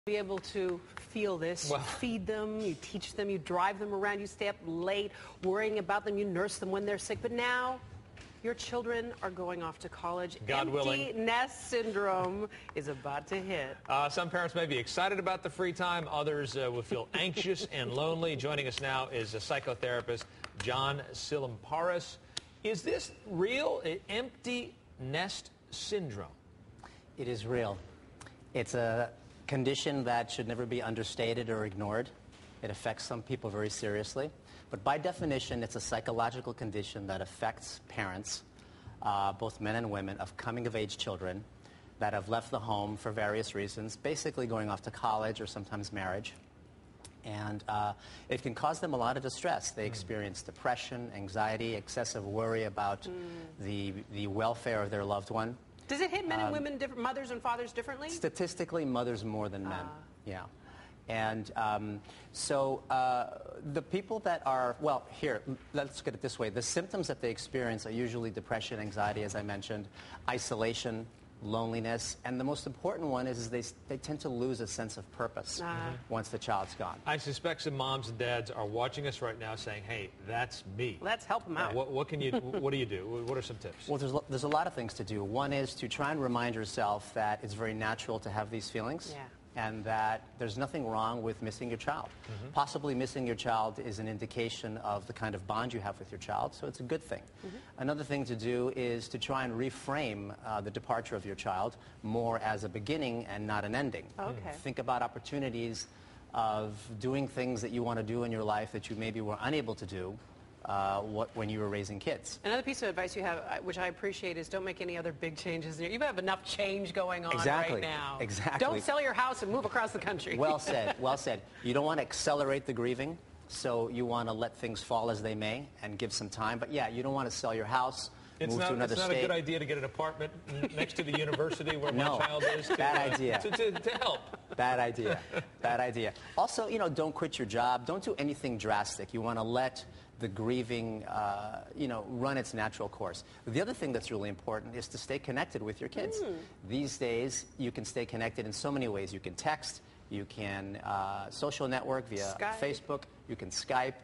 Be able to feel this. You feed them, you teach them, you drive them around, you stay up late worrying about them, you nurse them when they're sick. But now your children are going off to college. God willing. Empty nest syndrome is about to hit. Some parents may be excited about the free time. Others will feel anxious and lonely. Joining us now is a psychotherapist, John Tsilimparis. Is this real, empty nest syndrome? It is real. It's a condition that should never be understated or ignored. It affects some people very seriously. But by definition, it's a psychological condition that affects parents, both men and women, of coming-of-age children that have left the home for various reasons, basically going off to college or sometimes marriage. And it can cause them a lot of distress. They experience depression, anxiety, excessive worry about the welfare of their loved one. Does it hit men and women, mothers and fathers differently? Statistically, mothers more than men, yeah. And so the people that are, well, here, let's get it this way. The symptoms that they experience are usually depression, anxiety, as I mentioned, isolation, loneliness, and the most important one is they tend to lose a sense of purpose once the child's gone. I suspect some moms and dads are watching us right now saying, hey, that's me. Let's help them out. What do you do? What are some tips? Well, there's a lot of things to do. One is to try and remind yourself that it's very natural to have these feelings. Yeah. And that there's nothing wrong with missing your child. Possibly missing your child is an indication of the kind of bond you have with your child, so it's a good thing. Another thing to do is to try and reframe the departure of your child more as a beginning and not an ending. Think about opportunities of doing things that you want to do in your life that you maybe were unable to do when you were raising kids. Another piece of advice you have, which I appreciate, is don't make any other big changes. You have enough change going on right now. Exactly. Don't sell your house and move across the country. Well said, well said. You don't want to accelerate the grieving, so you want to let things fall as they may and give some time. But yeah, you don't want to sell your house, move to another state. It's not a good idea to get an apartment next to the university where my child is. Bad idea. To help. Bad idea. Bad idea. Also, don't quit your job. Don't do anything drastic. You want to let the grieving, run its natural course. The other thing that's really important is to stay connected with your kids. These days, you can stay connected in so many ways. You can text, you can social network via Facebook, you can Skype,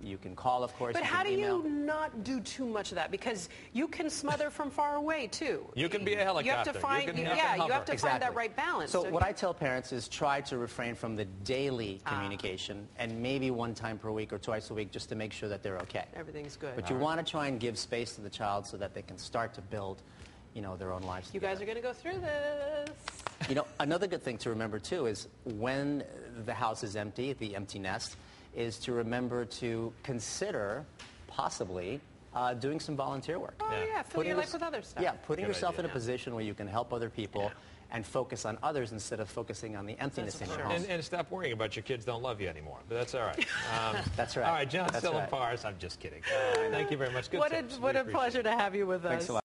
you can call, of course. But how do you not do too much of that? Because you can smother from far away, too. You can be a helicopter. You have to find, you have to find that right balance. So what I tell parents is try to refrain from the daily communication and maybe one time per week or twice a week just to make sure that they're okay. Everything's good. But you want to try and give space to the child so that they can start to build, their own lives together. You guys are going to go through this. Another good thing to remember, too, is when the house is empty, the empty nest, is to remember to consider possibly doing some volunteer work. Fill your life with other stuff. Yeah, putting yourself in a position where you can help other people and focus on others instead of focusing on the emptiness in your home. And stop worrying about your kids don't love you anymore. But that's all right. That's right. All right, John Tsilimparis, I'm just kidding. Thank you very much. Good tips. What a pleasure to have you with us. Thanks a lot.